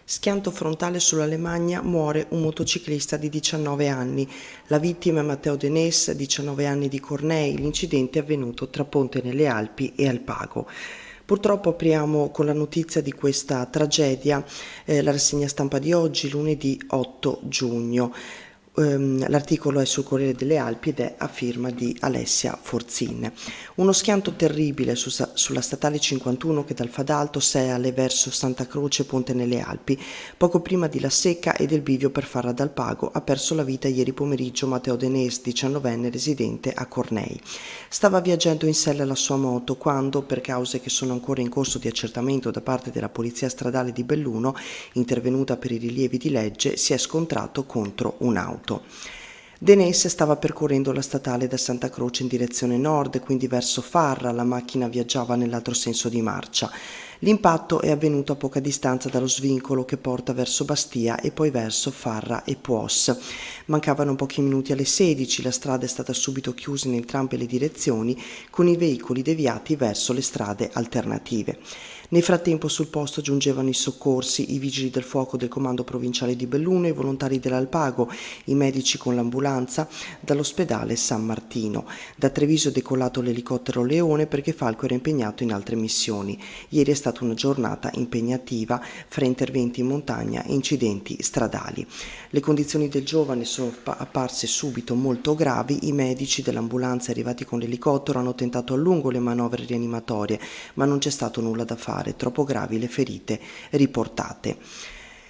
Schianto frontale sulla Lemagna, muore un motociclista di 19 anni. La vittima è Matteo Denès, 19 anni di Cornei. L'incidente è avvenuto tra Ponte nelle Alpi e Alpago. Purtroppo apriamo con la notizia di questa tragedia la rassegna stampa di oggi, lunedì 8 giugno. L'articolo è sul Corriere delle Alpi ed è a firma di Alessia Forzin. Uno schianto terribile sulla statale 51 che dal Fadalto sale verso Santa Croce Ponte nelle Alpi. Poco prima di La Secca e del bivio per Farra d'Alpago ha perso la vita ieri pomeriggio Matteo Denès, 19enne residente a Cornei. Stava viaggiando in sella alla sua moto quando, per cause che sono ancora in corso di accertamento da parte della Polizia Stradale di Belluno, intervenuta per i rilievi di legge, si è scontrato contro un'auto. Denès stava percorrendo la statale da Santa Croce in direzione nord, quindi verso Farra. La macchina viaggiava nell'altro senso di marcia. L'impatto è avvenuto a poca distanza dallo svincolo che porta verso Bastia e poi verso Farra e Puos. Mancavano pochi minuti alle 16, la strada è stata subito chiusa in entrambe le direzioni con i veicoli deviati verso le strade alternative. Nel frattempo sul posto giungevano i soccorsi, i vigili del fuoco del comando provinciale di Belluno, i volontari dell'Alpago, i medici con l'ambulanza dall'ospedale San Martino. Da Treviso è decollato l'elicottero Leone perché Falco era impegnato in altre missioni. Ieri è stata una giornata impegnativa fra interventi in montagna e incidenti stradali. Le condizioni del giovane sono apparse subito molto gravi. I medici dell'ambulanza arrivati con l'elicottero hanno tentato a lungo le manovre rianimatorie, ma non c'è stato nulla da fare. Troppo gravi le ferite riportate.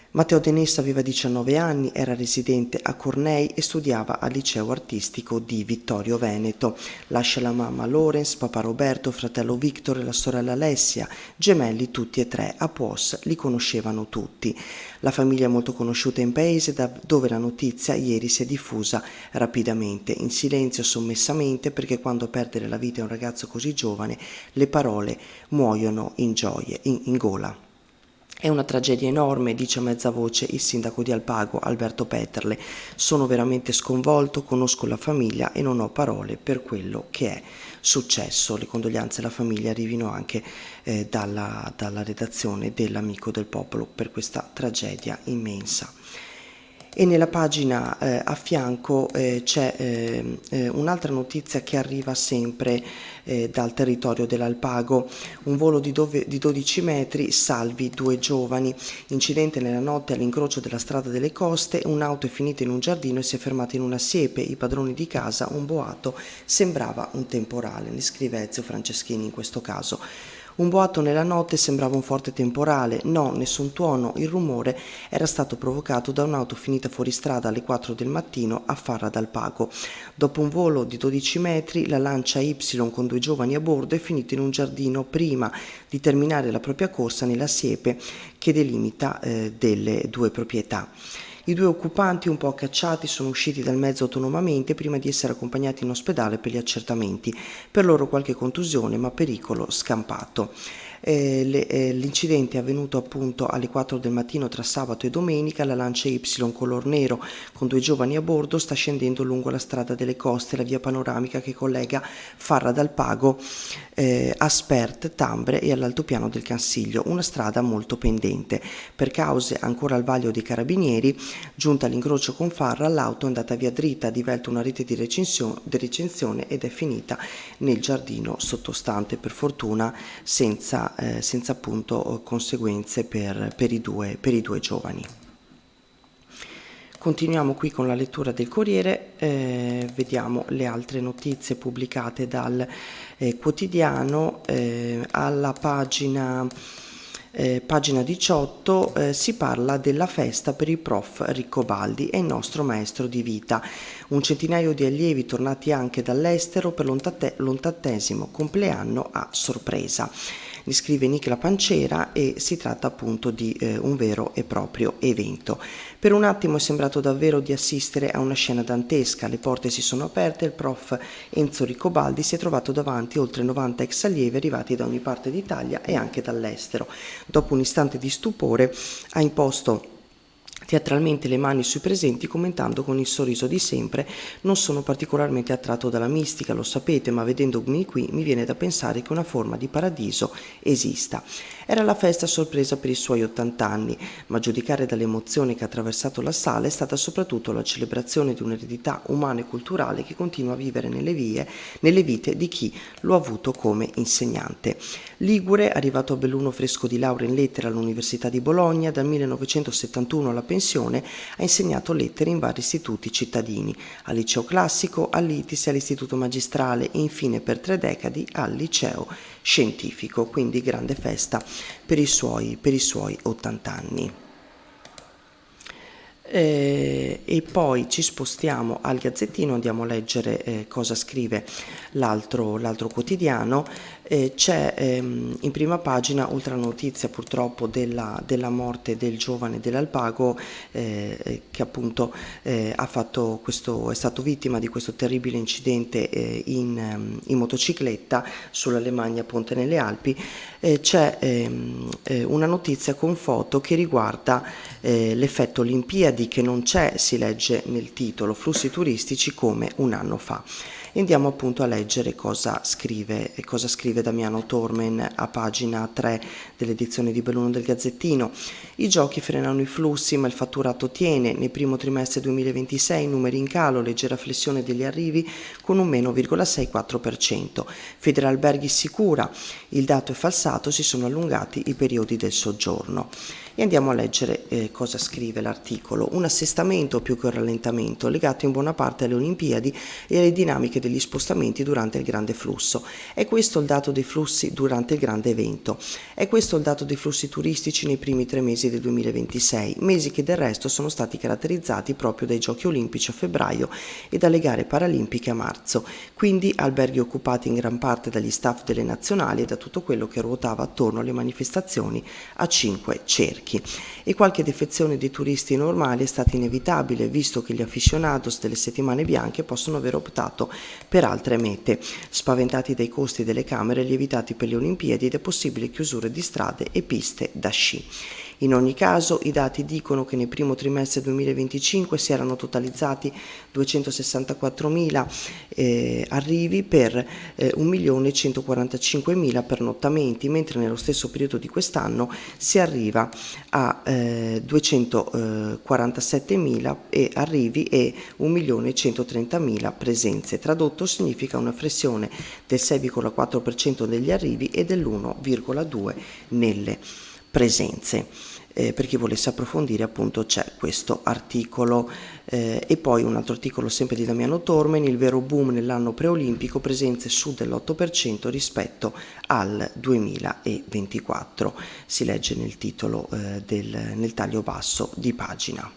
Matteo Denès aveva 19 anni, era residente a Cornei e studiava al liceo artistico di Vittorio Veneto. Lascia la mamma Lorenz, papà Roberto, fratello Victor e la sorella Alessia, gemelli tutti e tre. A Puos li conoscevano tutti. La famiglia è molto conosciuta in paese, dove la notizia ieri si è diffusa rapidamente, in silenzio sommessamente, perché quando perdere la vita a un ragazzo così giovane le parole muoiono in gola. È una tragedia enorme, dice a mezza voce il sindaco di Alpago, Alberto Peterle. Sono veramente sconvolto, conosco la famiglia e non ho parole per quello che è successo. Le condoglianze alla famiglia arrivino anche dalla redazione dell'Amico del Popolo per questa tragedia immensa. E nella pagina a fianco c'è un'altra notizia che arriva sempre dal territorio dell'Alpago. Un volo di 12 metri, salvi 2 giovani. Incidente nella notte all'incrocio della strada delle Coste, un'auto è finita in un giardino e si è fermata in una siepe. I padroni di casa, un boato, sembrava un temporale, ne scrive Ezio Franceschini in questo caso. Un boato nella notte sembrava un forte temporale. No, nessun tuono. Il rumore era stato provocato da un'auto finita fuori strada alle 4 del mattino a Farra d'Alpago. Dopo un volo di 12 metri, la Lancia Y con 2 giovani a bordo è finita in un giardino prima di terminare la propria corsa nella siepe che delimita delle 2 proprietà. I 2 occupanti, un po' accacciati, sono usciti dal mezzo autonomamente prima di essere accompagnati in ospedale per gli accertamenti. Per loro qualche contusione, ma pericolo scampato. L'incidente è avvenuto appunto alle 4 del mattino tra sabato e domenica. La Lancia Y color nero con 2 giovani a bordo sta scendendo lungo la strada delle Coste, la via panoramica che collega Farra d'Alpago a Spert, Tambre e all'altopiano del Cansiglio, una strada molto pendente. Per cause ancora al vaglio dei carabinieri, giunta all'incrocio con Farra, l'auto è andata via dritta, ha divelto una rete di recinzione ed è finita nel giardino sottostante, per fortuna senza appunto conseguenze per i due giovani. Continuiamo qui con la lettura del Corriere, vediamo le altre notizie pubblicate dal quotidiano. Alla pagina 18 si parla della festa per il prof Riccobaldi e il nostro maestro di vita. Un centinaio di allievi tornati anche dall'estero per l'80° compleanno a sorpresa. Ne scrive Nicola Pancera e si tratta appunto di un vero e proprio evento. Per un attimo è sembrato davvero di assistere a una scena dantesca. Le porte si sono aperte e il prof Enzo Riccobaldi si è trovato davanti oltre 90 ex allievi arrivati da ogni parte d'Italia e anche dall'estero. Dopo un istante di stupore ha imposto teatralmente le mani sui presenti, commentando con il sorriso di sempre: non sono particolarmente attratto dalla mistica, lo sapete, ma vedendomi qui mi viene da pensare che una forma di paradiso esista. Era la festa sorpresa per i suoi 80 anni, ma a giudicare dall'emozione che ha attraversato la sala è stata soprattutto la celebrazione di un'eredità umana e culturale che continua a vivere nelle vite di chi lo ha avuto come insegnante. Ligure, arrivato a Belluno fresco di laurea in lettere all'Università di Bologna, dal 1971 alla pensione ha insegnato lettere in vari istituti cittadini, al liceo classico, all'ITIS e all'istituto magistrale e infine per 3 decadi al liceo scientifico, quindi grande festa per i suoi 80 anni. E poi ci spostiamo al Gazzettino, andiamo a leggere cosa scrive l'altro quotidiano. C'è in prima pagina, oltre alla notizia purtroppo della morte del giovane dell'Alpago, che appunto è stato vittima di questo terribile incidente in motocicletta sull'Alemagna Ponte nelle Alpi. C'è una notizia con foto che riguarda l'effetto Olimpiadi, che non c'è, si legge nel titolo, flussi turistici come un anno fa. E andiamo appunto a leggere cosa scrive Damiano Tormen a pagina 3 dell'edizione di Belluno del Gazzettino. I giochi frenano i flussi, ma il fatturato tiene. Nel primo trimestre 2026 numeri in calo, leggera flessione degli arrivi con un meno 0,64%. Federalberghi sicura, il dato è falsato, si sono allungati i periodi del soggiorno. E andiamo a leggere cosa scrive l'articolo. Un assestamento più che un rallentamento, legato in buona parte alle Olimpiadi e alle dinamiche degli spostamenti durante il grande flusso. È questo il dato dei flussi durante il grande evento. È questo il dato dei flussi turistici nei primi 3 mesi del 2026, mesi che del resto sono stati caratterizzati proprio dai Giochi Olimpici a febbraio e dalle gare paralimpiche a marzo. Quindi alberghi occupati in gran parte dagli staff delle nazionali e da tutto quello che ruotava attorno alle manifestazioni a 5 cerchi. E qualche defezione dei turisti normali è stata inevitabile, visto che gli aficionados delle settimane bianche possono aver optato per altre mete, spaventati dai costi delle camere lievitati per le Olimpiadi e da possibili chiusure di strade e piste da sci. In ogni caso, i dati dicono che nel primo trimestre 2025 si erano totalizzati 264.000 arrivi per 1.145.000 pernottamenti, mentre nello stesso periodo di quest'anno si arriva a 247.000 arrivi e 1.130.000 presenze. Tradotto significa una flessione del 6,4% degli arrivi e dell'1,2% nelle presenze. Per chi volesse approfondire appunto c'è questo articolo e poi un altro articolo sempre di Damiano Tormen, il vero boom nell'anno preolimpico, presenze su dell'8% rispetto al 2024, si legge nel titolo nel taglio basso di pagina.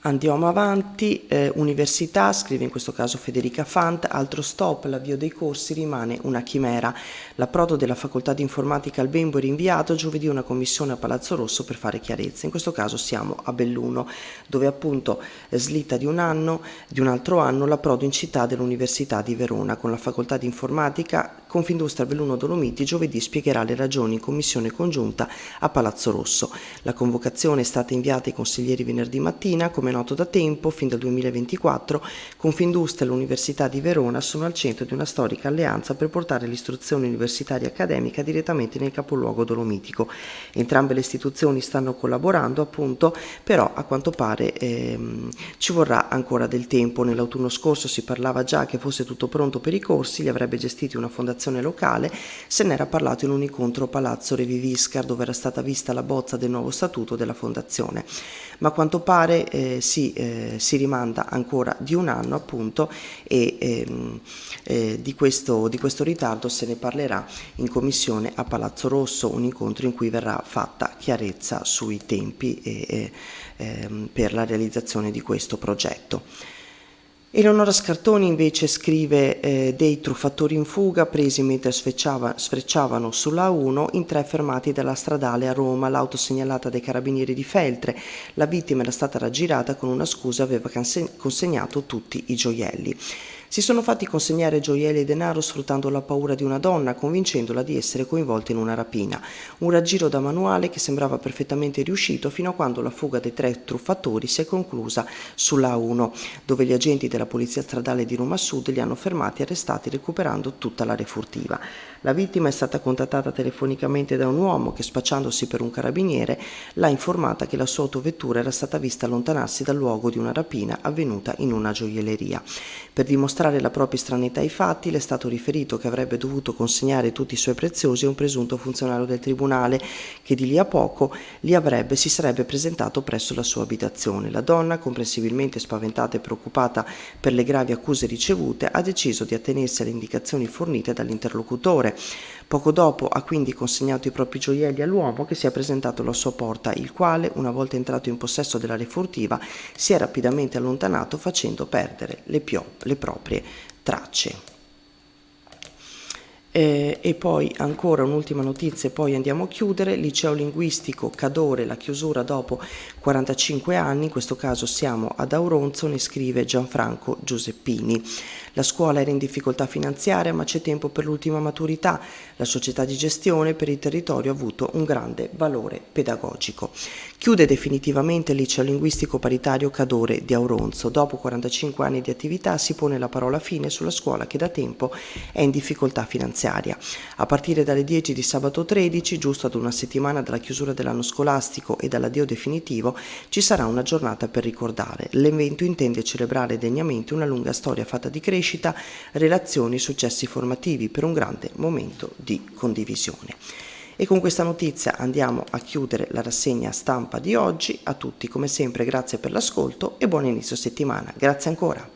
Andiamo avanti, università, scrive in questo caso Federica Fant, altro stop, l'avvio dei corsi rimane una chimera. L'approdo della facoltà di informatica al Bembo è rinviato, giovedì una commissione a Palazzo Rosso per fare chiarezza. In questo caso siamo a Belluno, dove appunto slitta di un altro anno, l'approdo in città dell'Università di Verona con la facoltà di informatica. Confindustria Belluno Dolomiti giovedì spiegherà le ragioni in commissione congiunta a Palazzo Rosso. La convocazione è stata inviata ai consiglieri venerdì mattina. Come noto da tempo, fin dal 2024, Confindustria e l'Università di Verona sono al centro di una storica alleanza per portare l'istruzione universitaria accademica direttamente nel capoluogo dolomitico. Entrambe le istituzioni stanno collaborando, appunto, però a quanto pare ci vorrà ancora del tempo. Nell'autunno scorso si parlava già che fosse tutto pronto per i corsi, li avrebbe gestiti una fondazione locale, se n'era parlato in un incontro a Palazzo Reviviscar, dove era stata vista la bozza del nuovo statuto della fondazione. Ma a quanto pare si rimanda ancora di un anno appunto e di questo ritardo se ne parlerà in commissione a Palazzo Rosso, un incontro in cui verrà fatta chiarezza sui tempi per la realizzazione di questo progetto. Eleonora Scartoni invece scrive dei truffatori in fuga presi mentre sfrecciavano sulla A1, in 3 fermati dalla stradale a Roma, l'auto segnalata dai carabinieri di Feltre. La vittima era stata raggirata con una scusa, aveva consegnato tutti i gioielli. Si sono fatti consegnare gioielli e denaro sfruttando la paura di una donna, convincendola di essere coinvolta in una rapina. Un raggiro da manuale che sembrava perfettamente riuscito fino a quando la fuga dei 3 truffatori si è conclusa sulla A1, dove gli agenti della Polizia Stradale di Roma Sud li hanno fermati e arrestati recuperando tutta l'area furtiva. La vittima è stata contattata telefonicamente da un uomo che, spacciandosi per un carabiniere, l'ha informata che la sua autovettura era stata vista allontanarsi dal luogo di una rapina avvenuta in una gioielleria. Per dimostrare la propria estraneità ai fatti, le è stato riferito che avrebbe dovuto consegnare tutti i suoi preziosi a un presunto funzionario del tribunale che di lì a poco si sarebbe presentato presso la sua abitazione. La donna, comprensibilmente spaventata e preoccupata per le gravi accuse ricevute, ha deciso di attenersi alle indicazioni fornite dall'interlocutore. Poco dopo ha quindi consegnato i propri gioielli all'uomo che si è presentato alla sua porta, il quale, una volta entrato in possesso dell'area furtiva, si è rapidamente allontanato facendo perdere le proprie tracce. E poi ancora un'ultima notizia e poi andiamo a chiudere. Liceo linguistico Cadore, la chiusura dopo 45 anni, in questo caso siamo ad Auronzo, ne scrive Gianfranco Giuseppini. La scuola era in difficoltà finanziaria ma c'è tempo per l'ultima maturità. La società di gestione per il territorio ha avuto un grande valore pedagogico. Chiude definitivamente il liceo linguistico paritario Cadore di Auronzo. Dopo 45 anni di attività si pone la parola fine sulla scuola che da tempo è in difficoltà finanziaria. A partire dalle 10 di sabato 13, giusto ad una settimana dalla chiusura dell'anno scolastico e dall'addio definitivo, ci sarà una giornata per ricordare. L'evento intende celebrare degnamente una lunga storia fatta di crescita, relazioni, successi formativi per un grande momento di condivisione. E con questa notizia andiamo a chiudere la rassegna stampa di oggi. A tutti come sempre grazie per l'ascolto e buon inizio settimana. Grazie ancora.